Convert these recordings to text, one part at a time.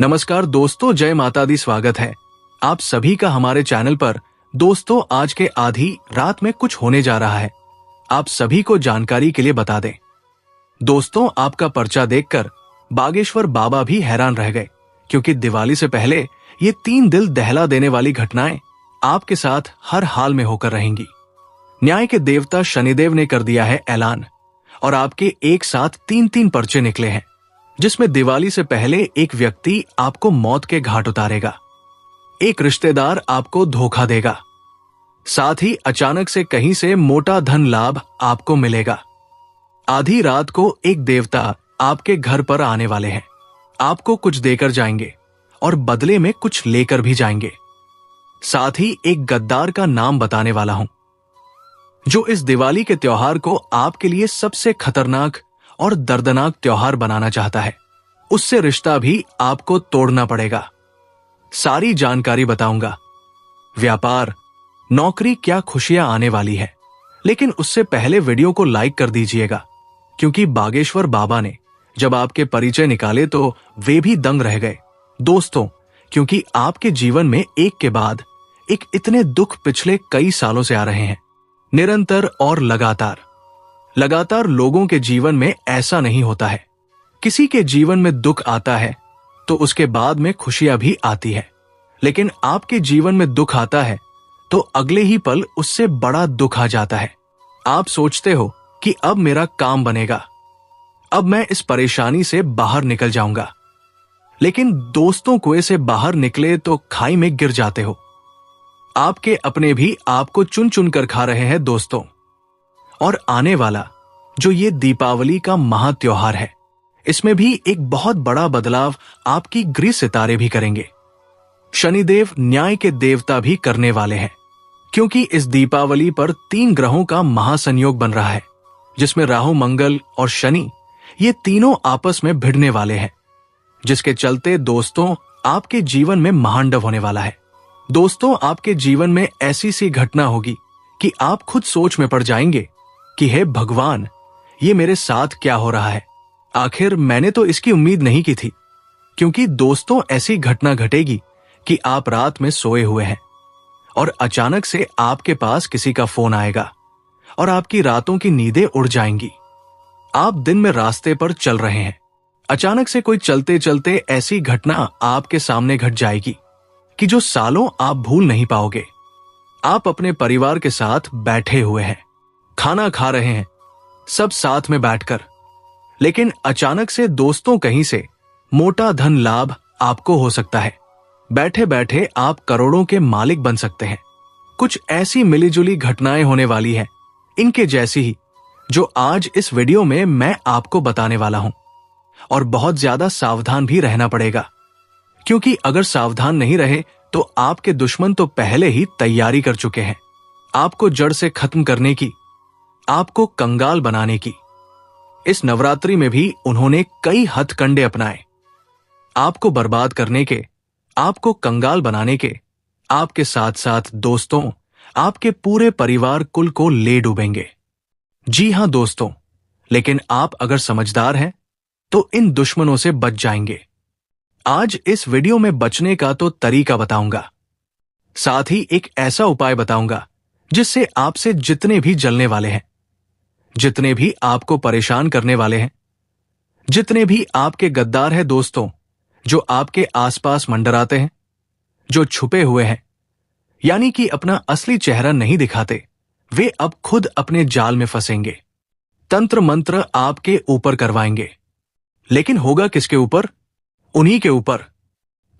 नमस्कार दोस्तों, जय माता दी। स्वागत है आप सभी का हमारे चैनल पर। दोस्तों, आज के आधी रात में कुछ होने जा रहा है, आप सभी को जानकारी के लिए बता दें। दोस्तों, आपका पर्चा देखकर बागेश्वर बाबा भी हैरान रह गए, क्योंकि दिवाली से पहले ये 3 दिल दहला देने वाली घटनाएं आपके साथ हर हाल में होकर रहेंगी। न्याय के देवता शनिदेव ने कर दिया है ऐलान, और आपके एक साथ 3-3 पर्चे निकले हैं, जिसमें दिवाली से पहले एक व्यक्ति आपको मौत के घाट उतारेगा, एक रिश्तेदार आपको धोखा देगा, साथ ही अचानक से कहीं से मोटा धन लाभ आपको मिलेगा। आधी रात को एक देवता आपके घर पर आने वाले हैं, आपको कुछ देकर जाएंगे और बदले में कुछ लेकर भी जाएंगे। साथ ही एक गद्दार का नाम बताने वाला हूं, जो इस दिवाली के त्योहार को आपके लिए सबसे खतरनाक और दर्दनाक त्योहार बनाना चाहता है। उससे रिश्ता भी आपको तोड़ना पड़ेगा। सारी जानकारी बताऊंगा। व्यापार, नौकरी, क्या खुशियां आने वाली है। लेकिन उससे पहले वीडियो को लाइक कर दीजिएगा, क्योंकि बागेश्वर बाबा ने जब आपके परिचय निकाले तो वे भी दंग रह गए। दोस्तों, क्योंकि आपके जीवन में एक के बाद एक इतने दुख पिछले कई सालों से आ रहे हैं, निरंतर और लगातार लोगों के जीवन में ऐसा नहीं होता है। किसी के जीवन में दुख आता है तो उसके बाद में खुशियां भी आती है, लेकिन आपके जीवन में दुख आता है तो अगले ही पल उससे बड़ा दुख आ जाता है। आप सोचते हो कि अब मेरा काम बनेगा, अब मैं इस परेशानी से बाहर निकल जाऊंगा, लेकिन दोस्तों कुएं से बाहर निकले तो खाई में गिर जाते हो। आपके अपने भी आपको चुन चुन कर खा रहे हैं दोस्तों। और आने वाला जो ये दीपावली का महा त्योहार है, इसमें भी एक बहुत बड़ा बदलाव आपकी गृह सितारे भी करेंगे। शनिदेव न्याय के देवता भी करने वाले हैं, क्योंकि इस दीपावली पर 3 ग्रहों का महासंयोग बन रहा है, जिसमें राहु, मंगल और शनि ये तीनों आपस में भिड़ने वाले हैं, जिसके चलते दोस्तों आपके जीवन में महांडव होने वाला है। दोस्तों, आपके जीवन में ऐसी सी घटना होगी कि आप खुद सोच में पड़ जाएंगे कि हे भगवान, ये मेरे साथ क्या हो रहा है। आखिर मैंने तो इसकी उम्मीद नहीं की थी। क्योंकि दोस्तों, ऐसी घटना घटेगी कि आप रात में सोए हुए हैं और अचानक से आपके पास किसी का फोन आएगा और आपकी रातों की नींदें उड़ जाएंगी। आप दिन में रास्ते पर चल रहे हैं, अचानक से कोई चलते चलते ऐसी घटना आपके सामने घट जाएगी कि जो सालों आप भूल नहीं पाओगे। आप अपने परिवार के साथ बैठे हुए हैं, खाना खा रहे हैं, सब साथ में बैठकर, लेकिन अचानक से दोस्तों कहीं से मोटा धन लाभ आपको हो सकता है। बैठे बैठे आप करोड़ों के मालिक बन सकते हैं। कुछ ऐसी मिलीजुली घटनाएं होने वाली हैं, इनके जैसी ही, जो आज इस वीडियो में मैं आपको बताने वाला हूं। और बहुत ज्यादा सावधान भी रहना पड़ेगा, क्योंकि अगर सावधान नहीं रहे तो आपके दुश्मन तो पहले ही तैयारी कर चुके हैं, आपको जड़ से खत्म करने की, आपको कंगाल बनाने की। इस नवरात्रि में भी उन्होंने कई हथकंडे अपनाए, आपको बर्बाद करने के, आपको कंगाल बनाने के। आपके साथ साथ दोस्तों, आपके पूरे परिवार कुल को ले डूबेंगे। जी हां दोस्तों, लेकिन आप अगर समझदार हैं तो इन दुश्मनों से बच जाएंगे। आज इस वीडियो में बचने का तो तरीका बताऊंगा, साथ ही एक ऐसा उपाय बताऊंगा जिससे आपसे जितने भी जलने वाले हैं, जितने भी आपको परेशान करने वाले हैं, जितने भी आपके गद्दार हैं दोस्तों, जो आपके आसपास मंडराते हैं, जो छुपे हुए हैं, यानी कि अपना असली चेहरा नहीं दिखाते, वे अब खुद अपने जाल में फंसेंगे। तंत्र मंत्र आपके ऊपर करवाएंगे, लेकिन होगा किसके ऊपर? उन्हीं के ऊपर,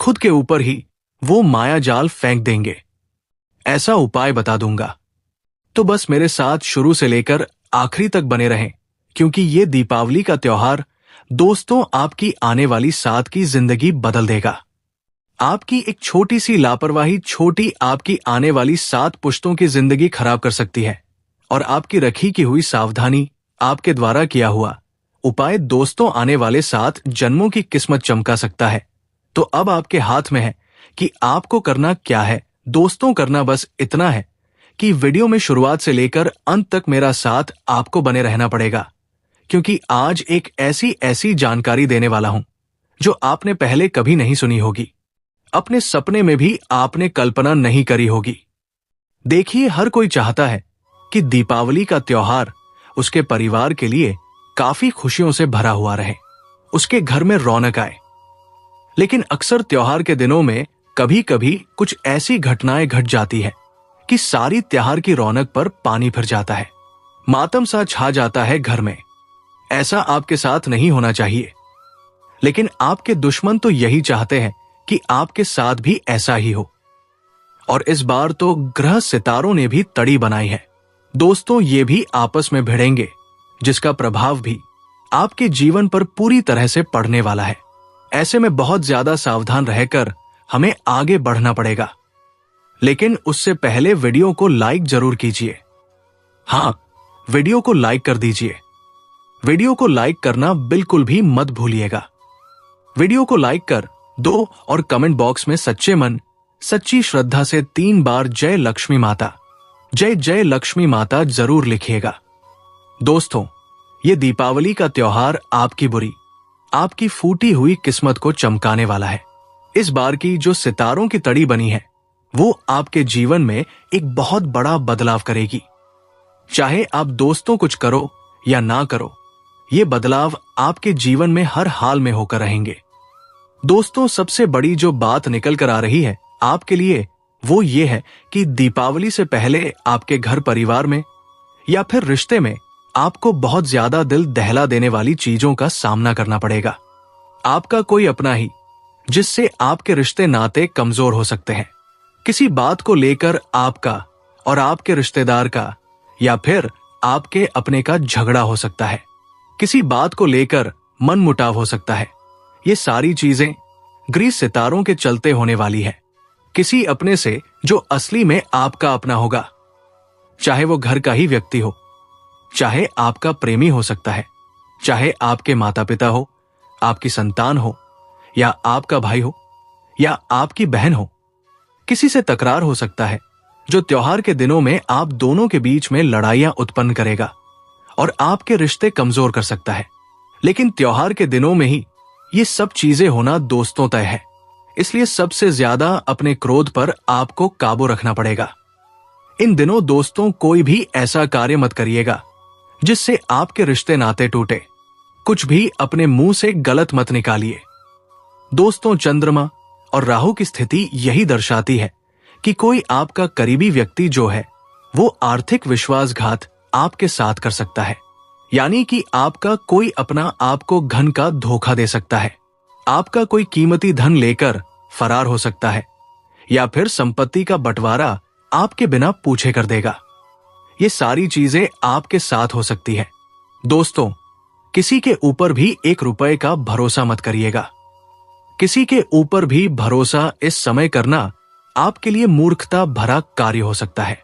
खुद के ऊपर ही वो माया जाल फेंक देंगे। ऐसा उपाय बता दूंगा, तो बस मेरे साथ शुरू से लेकर आखिरी तक बने रहें, क्योंकि ये दीपावली का त्योहार दोस्तों आपकी आने वाली 7 की जिंदगी बदल देगा। आपकी एक छोटी सी लापरवाही छोटी आपकी आने वाली 7 पुश्तों की जिंदगी खराब कर सकती है, और आपकी रखी की हुई सावधानी, आपके द्वारा किया हुआ उपाय दोस्तों आने वाले 7 जन्मों की किस्मत चमका सकता है। तो अब आपके हाथ में है कि आपको करना क्या है। दोस्तों, करना बस इतना है कि वीडियो में शुरुआत से लेकर अंत तक मेरा साथ आपको बने रहना पड़ेगा, क्योंकि आज एक ऐसी जानकारी देने वाला हूं जो आपने पहले कभी नहीं सुनी होगी। अपने सपने में भी आपने कल्पना नहीं करी होगी। देखिए, हर कोई चाहता है कि दीपावली का त्योहार उसके परिवार के लिए काफी खुशियों से भरा हुआ रहे, उसके घर में रौनक आए। लेकिन अक्सर त्योहार के दिनों में कभी कभी कुछ ऐसी घटनाएं घट जाती है कि सारी त्योहार की रौनक पर पानी फिर जाता है, मातम सा छा जाता है घर में। ऐसा आपके साथ नहीं होना चाहिए, लेकिन आपके दुश्मन तो यही चाहते हैं कि आपके साथ भी ऐसा ही हो। और इस बार तो ग्रह सितारों ने भी तड़ी बनाई है। दोस्तों, ये भी आपस में भिड़ेंगे, जिसका प्रभाव भी आपके जीवन पर पूरी तरह से पड़ने वाला है। ऐसे में बहुत ज्यादा सावधान रहकर हमें आगे बढ़ना पड़ेगा। लेकिन उससे पहले वीडियो को लाइक जरूर कीजिए। हां, वीडियो को लाइक कर दीजिए। वीडियो को लाइक करना बिल्कुल भी मत भूलिएगा। वीडियो को लाइक कर दो और कमेंट बॉक्स में सच्चे मन, सच्ची श्रद्धा से 3 बार जय लक्ष्मी माता, जय जय लक्ष्मी माता जरूर लिखिएगा। दोस्तों, ये दीपावली का त्योहार आपकी बुरी, आपकी फूटी हुई किस्मत को चमकाने वाला है। इस बार की जो सितारों की तड़ी बनी है, वो आपके जीवन में एक बहुत बड़ा बदलाव करेगी। चाहे आप दोस्तों कुछ करो या ना करो, ये बदलाव आपके जीवन में हर हाल में होकर रहेंगे। दोस्तों, सबसे बड़ी जो बात निकल कर आ रही है आपके लिए, वो ये है कि दीपावली से पहले आपके घर परिवार में या फिर रिश्ते में आपको बहुत ज्यादा दिल दहला देने वाली चीजों का सामना करना पड़ेगा। आपका कोई अपना ही, जिससे आपके रिश्ते नाते कमजोर हो सकते हैं। किसी बात को लेकर आपका और आपके रिश्तेदार का या फिर आपके अपने का झगड़ा हो सकता है। किसी बात को लेकर मनमुटाव हो सकता है। ये सारी चीजें ग्रह सितारों के चलते होने वाली है। किसी अपने से जो असली में आपका अपना होगा, चाहे वो घर का ही व्यक्ति हो, चाहे आपका प्रेमी हो सकता है, चाहे आपके माता पिता हो, आपकी संतान हो, या आपका भाई हो, या आपकी बहन हो। किसी से तकरार हो सकता है जो त्योहार के दिनों में आप दोनों के बीच में लड़ाइयां उत्पन्न करेगा और आपके रिश्ते कमजोर कर सकता है। लेकिन त्योहार के दिनों में ही ये सब चीजें होना दोस्तों तय है। इसलिए सबसे ज्यादा अपने क्रोध पर आपको काबू रखना पड़ेगा। इन दिनों दोस्तों, कोई भी ऐसा कार्य मत करिएगा जिससे आपके रिश्ते नाते टूटे। कुछ भी अपने मुंह से गलत मत निकालिए। दोस्तों, चंद्रमा और राहु की स्थिति यही दर्शाती है कि कोई आपका करीबी व्यक्ति जो है, वो आर्थिक विश्वासघात आपके साथ कर सकता है। यानी कि आपका कोई अपना आपको धन का धोखा दे सकता है। आपका कोई कीमती धन लेकर फरार हो सकता है, या फिर संपत्ति का बंटवारा आपके बिना पूछे कर देगा। ये सारी चीजें आपके साथ हो सकती है। दोस्तों, किसी के ऊपर भी 1 रुपए का भरोसा मत करिएगा। किसी के ऊपर भी भरोसा इस समय करना आपके लिए मूर्खता भरा कार्य हो सकता है।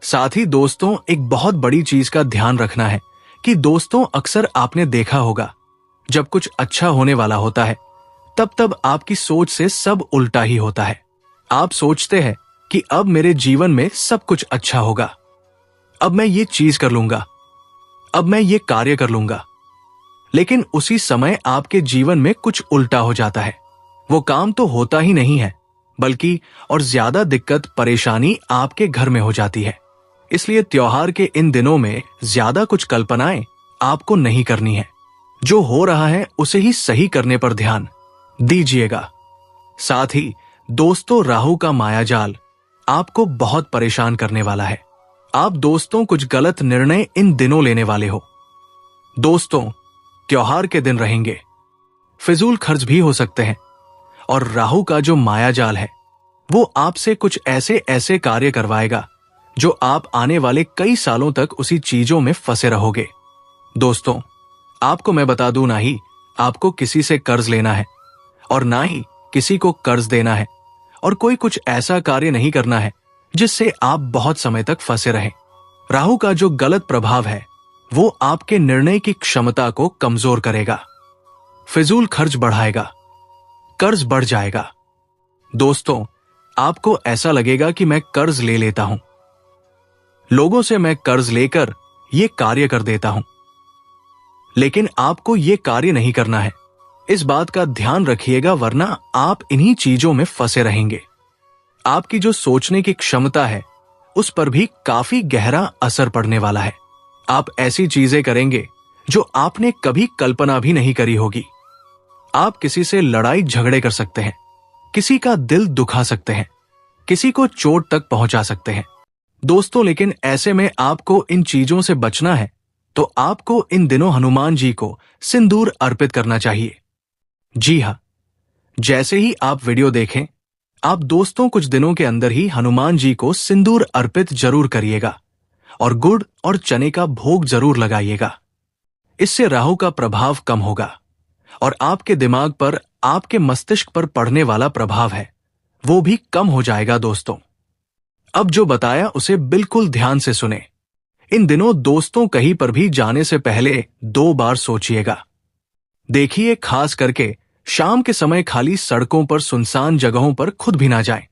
साथ ही दोस्तों, एक बहुत बड़ी चीज का ध्यान रखना है कि दोस्तों, अक्सर आपने देखा होगा, जब कुछ अच्छा होने वाला होता है तब आपकी सोच से सब उल्टा ही होता है। आप सोचते हैं कि अब मेरे जीवन में सब कुछ अच्छा होगा, अब मैं ये चीज कर लूंगा, अब मैं ये कार्य कर लूंगा। लेकिन उसी समय आपके जीवन में कुछ उल्टा हो जाता है। वो काम तो होता ही नहीं है, बल्कि और ज्यादा दिक्कत परेशानी आपके घर में हो जाती है। इसलिए त्योहार के इन दिनों में ज्यादा कुछ कल्पनाएं आपको नहीं करनी है। जो हो रहा है उसे ही सही करने पर ध्यान दीजिएगा। साथ ही दोस्तों, राहु का मायाजाल आपको बहुत परेशान करने वाला है। आप दोस्तों कुछ गलत निर्णय इन दिनों लेने वाले हो। दोस्तों, त्योहार के दिन रहेंगे, फिजूल खर्च भी हो सकते हैं, और राहु का जो मायाजाल है वो आपसे कुछ ऐसे ऐसे कार्य करवाएगा जो आप आने वाले कई सालों तक उसी चीजों में फंसे रहोगे। दोस्तों, आपको मैं बता दूं, ना ही आपको किसी से कर्ज लेना है और ना ही किसी को कर्ज देना है, और कोई कुछ ऐसा कार्य नहीं करना है जिससे आप बहुत समय तक फंसे रहें। राहु का जो गलत प्रभाव है वो आपके निर्णय की क्षमता को कमजोर करेगा, फिजूल खर्च बढ़ाएगा, कर्ज बढ़ जाएगा। दोस्तों, आपको ऐसा लगेगा कि मैं कर्ज ले लेता हूं, लोगों से मैं कर्ज लेकर ये कार्य कर देता हूं, लेकिन आपको ये कार्य नहीं करना है। इस बात का ध्यान रखिएगा, वरना आप इन्हीं चीजों में फंसे रहेंगे। आपकी जो सोचने की क्षमता है उस पर भी काफी गहरा असर पड़ने वाला है। आप ऐसी चीजें करेंगे जो आपने कभी कल्पना भी नहीं करी होगी। आप किसी से लड़ाई झगड़े कर सकते हैं, किसी का दिल दुखा सकते हैं, किसी को चोट तक पहुंचा सकते हैं दोस्तों। लेकिन ऐसे में आपको इन चीजों से बचना है तो आपको इन दिनों हनुमान जी को सिंदूर अर्पित करना चाहिए। जी हां, जैसे ही आप वीडियो देखें, आप दोस्तों कुछ दिनों के अंदर ही हनुमान जी को सिंदूर अर्पित जरूर करिएगा और गुड़ और चने का भोग जरूर लगाइएगा। इससे राहु का प्रभाव कम होगा और आपके दिमाग पर, आपके मस्तिष्क पर पड़ने वाला प्रभाव है वो भी कम हो जाएगा दोस्तों। अब जो बताया उसे बिल्कुल ध्यान से सुने। इन दिनों दोस्तों कहीं पर भी जाने से पहले 2 बार सोचिएगा। देखिए, खास करके शाम के समय खाली सड़कों पर, सुनसान जगहों पर खुद भी ना जाएं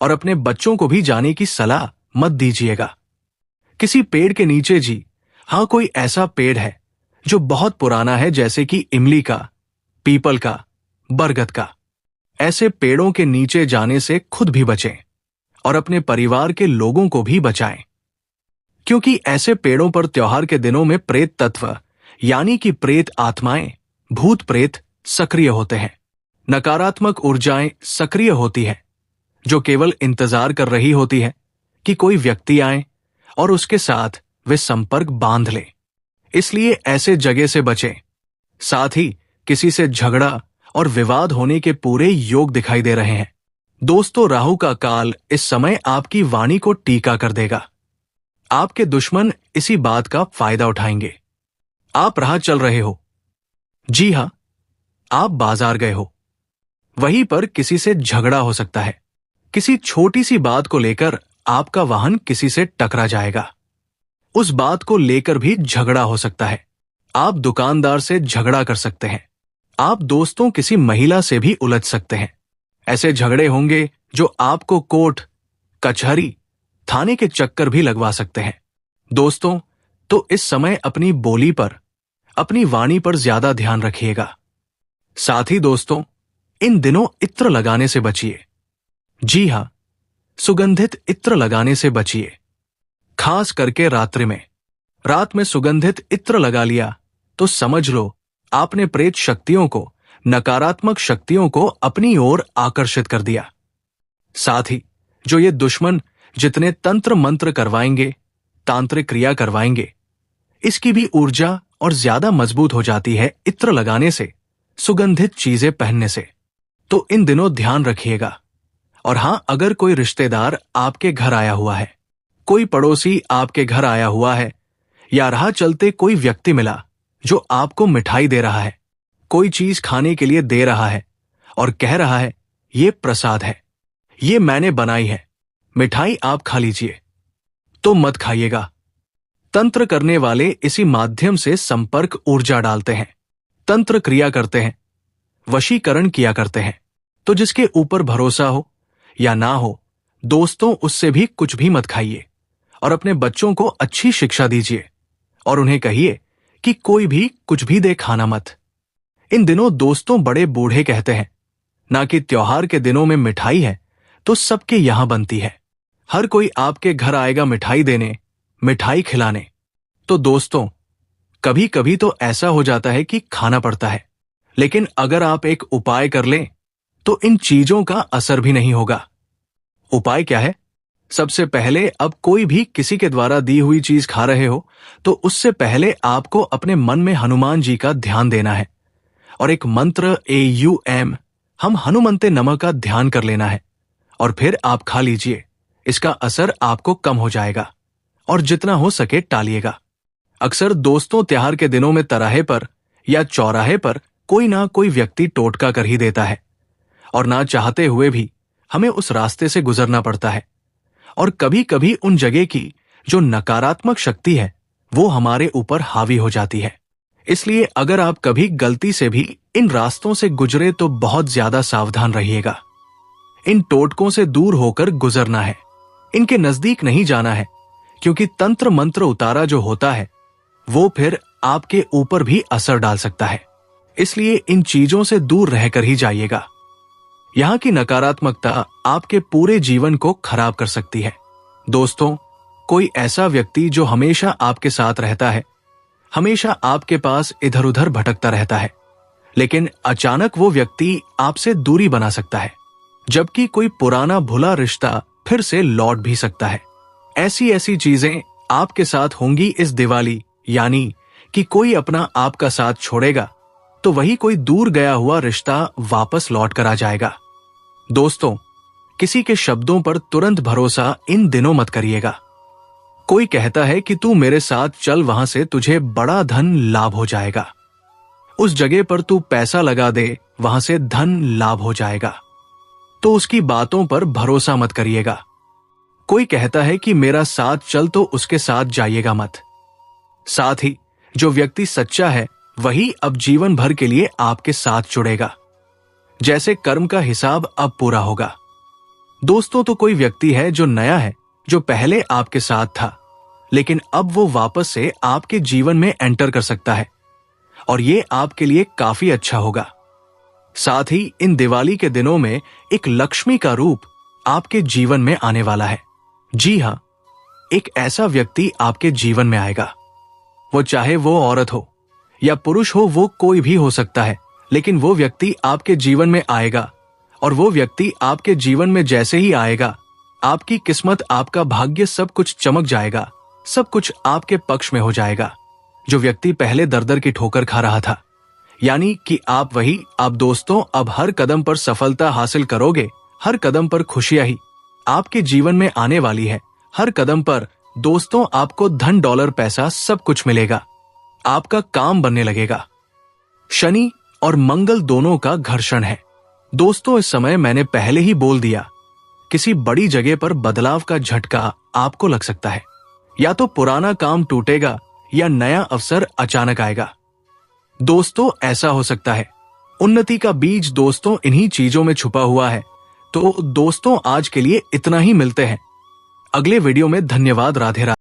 और अपने बच्चों को भी जाने की सलाह मत दीजिएगा। किसी पेड़ के नीचे, जी हां, कोई ऐसा पेड़ है जो बहुत पुराना है, जैसे कि इमली का, पीपल का, बरगद का, ऐसे पेड़ों के नीचे जाने से खुद भी बचें और अपने परिवार के लोगों को भी बचाएं, क्योंकि ऐसे पेड़ों पर त्योहार के दिनों में प्रेत तत्व यानी कि प्रेत आत्माएं, भूत प्रेत सक्रिय होते हैं। नकारात्मक ऊर्जाएं सक्रिय होती है जो केवल इंतजार कर रही होती है कि कोई व्यक्ति आए और उसके साथ वे संपर्क बांध ले। इसलिए ऐसे जगह से बचें। साथ ही किसी से झगड़ा और विवाद होने के पूरे योग दिखाई दे रहे हैं दोस्तों। राहु का काल इस समय आपकी वाणी को टीका कर देगा। आपके दुश्मन इसी बात का फायदा उठाएंगे। आप राह चल रहे हो, जी हां, आप बाजार गए हो, वहीं पर किसी से झगड़ा हो सकता है। किसी छोटी सी बात को लेकर आपका वाहन किसी से टकरा जाएगा। उस बात को लेकर भी झगड़ा हो सकता है। आप दुकानदार से झगड़ा कर सकते हैं। आप दोस्तों किसी महिला से भी उलझ सकते हैं। ऐसे झगड़े होंगे जो आपको कोर्ट, कचहरी, थाने के चक्कर भी लगवा सकते हैं दोस्तों। तो इस समय अपनी बोली पर, अपनी वाणी पर ज्यादा ध्यान रखिएगा। साथ ही दोस्तों, इन दिनों इत्र लगाने से बचिए। जी हां, सुगंधित इत्र लगाने से बचिए, खास करके रात्रि में। रात में सुगंधित इत्र लगा लिया तो समझ लो आपने प्रेत शक्तियों को, नकारात्मक शक्तियों को अपनी ओर आकर्षित कर दिया। साथ ही जो ये दुश्मन जितने तंत्र मंत्र करवाएंगे, तांत्रिक क्रिया करवाएंगे, इसकी भी ऊर्जा और ज्यादा मजबूत हो जाती है इत्र लगाने से, सुगंधित चीजें पहनने से। तो इन दिनों ध्यान रखिएगा। और हां, अगर कोई रिश्तेदार आपके घर आया हुआ है, कोई पड़ोसी आपके घर आया हुआ है, या राह चलते कोई व्यक्ति मिला जो आपको मिठाई दे रहा है, कोई चीज खाने के लिए दे रहा है और कह रहा है ये प्रसाद है, ये मैंने बनाई है, मिठाई आप खा लीजिए, तो मत खाइएगा। तंत्र करने वाले इसी माध्यम से संपर्क ऊर्जा डालते हैं, तंत्र क्रिया करते हैं, वशीकरण किया करते हैं। तो जिसके ऊपर भरोसा हो या ना हो दोस्तों, उससे भी कुछ भी मत खाइए और अपने बच्चों को अच्छी शिक्षा दीजिए और उन्हें कहिए कि कोई भी कुछ भी दे, खाना मत। इन दिनों दोस्तों बड़े बूढ़े कहते हैं ना कि त्योहार के दिनों में मिठाई है तो सबके यहां बनती है। हर कोई आपके घर आएगा मिठाई देने, मिठाई खिलाने। तो दोस्तों, कभी कभी तो ऐसा हो जाता है कि खाना पड़ता है, लेकिन अगर आप एक उपाय कर लें तो इन चीजों का असर भी नहीं होगा। उपाय क्या है? सबसे पहले, अब कोई भी किसी के द्वारा दी हुई चीज खा रहे हो तो उससे पहले आपको अपने मन में हनुमान जी का ध्यान देना है और एक मंत्र AUM, हम हनुमंते नमः का ध्यान कर लेना है और फिर आप खा लीजिए। इसका असर आपको कम हो जाएगा और जितना हो सके टालिएगा। अक्सर दोस्तों त्योहार के दिनों में तराहे पर या चौराहे पर कोई ना कोई व्यक्ति टोटका कर ही देता है और ना चाहते हुए भी हमें उस रास्ते से गुजरना पड़ता है। और कभी कभी उन जगह की जो नकारात्मक शक्ति है वो हमारे ऊपर हावी हो जाती है। इसलिए अगर आप कभी गलती से भी इन रास्तों से गुजरे तो बहुत ज्यादा सावधान रहिएगा। इन टोटकों से दूर होकर गुजरना है, इनके नजदीक नहीं जाना है, क्योंकि तंत्र मंत्र उतारा जो होता है वो फिर आपके ऊपर भी असर डाल सकता है। इसलिए इन चीजों से दूर रहकर ही जाइएगा। यहाँ की नकारात्मकता आपके पूरे जीवन को खराब कर सकती है। दोस्तों, कोई ऐसा व्यक्ति जो हमेशा आपके साथ रहता है, हमेशा आपके पास इधर उधर भटकता रहता है, लेकिन अचानक वो व्यक्ति आपसे दूरी बना सकता है, जबकि कोई पुराना भुला रिश्ता फिर से लौट भी सकता है। ऐसी ऐसी चीजें आपके साथ होंगी इस दिवाली, यानी कि कोई अपना आपका साथ छोड़ेगा तो वही कोई दूर गया हुआ रिश्ता वापस लौट कर आ जाएगा। दोस्तों, किसी के शब्दों पर तुरंत भरोसा इन दिनों मत करिएगा। कोई कहता है कि तू मेरे साथ चल, वहां से तुझे बड़ा धन लाभ हो जाएगा। उस जगह पर तू पैसा लगा दे, वहां से धन लाभ हो जाएगा। तो उसकी बातों पर भरोसा मत करिएगा। कोई कहता है कि मेरा साथ चल, तो उसके साथ जाइएगा मत। साथ ही जो व्यक्ति सच्चा है वही अब जीवन भर के लिए आपके साथ जुड़ेगा। जैसे कर्म का हिसाब अब पूरा होगा। दोस्तों, तो कोई व्यक्ति है जो नया है, जो पहले आपके साथ था, लेकिन अब वो वापस से आपके जीवन में एंटर कर सकता है और ये आपके लिए काफी अच्छा होगा। साथ ही इन दिवाली के दिनों में एक लक्ष्मी का रूप आपके जीवन में आने वाला है। जी हां, एक ऐसा व्यक्ति आपके जीवन में आएगा। वो चाहे वो औरत हो या पुरुष हो, वो कोई भी हो सकता है, लेकिन वो व्यक्ति आपके जीवन में आएगा और वो व्यक्ति आपके जीवन में जैसे ही आएगा, आपकी किस्मत, आपका भाग्य, सब कुछ चमक जाएगा, सब कुछ आपके पक्ष में हो जाएगा। जो व्यक्ति पहले दर दर की ठोकर खा रहा था, यानी कि आप वही। आप दोस्तों, अब हर कदम पर सफलता हासिल करोगे, हर कदम पर खुशियां ही आपके जीवन में आने वाली है। हर कदम पर दोस्तों आपको धन, डॉलर, पैसा सब कुछ मिलेगा, आपका काम बनने लगेगा। शनि और मंगल दोनों का घर्षण है। दोस्तों, इस समय मैंने पहले ही बोल दिया, किसी बड़ी जगह पर बदलाव का झटका आपको लग सकता है। या तो पुराना काम टूटेगा या नया अवसर अचानक आएगा। दोस्तों, ऐसा हो सकता है। उन्नति का बीज दोस्तों इन्हीं चीजों में छुपा हुआ है। तो दोस्तों, आज के लिए इतना ही। मिलते हैं अगले वीडियो में। धन्यवाद। राधे राधे।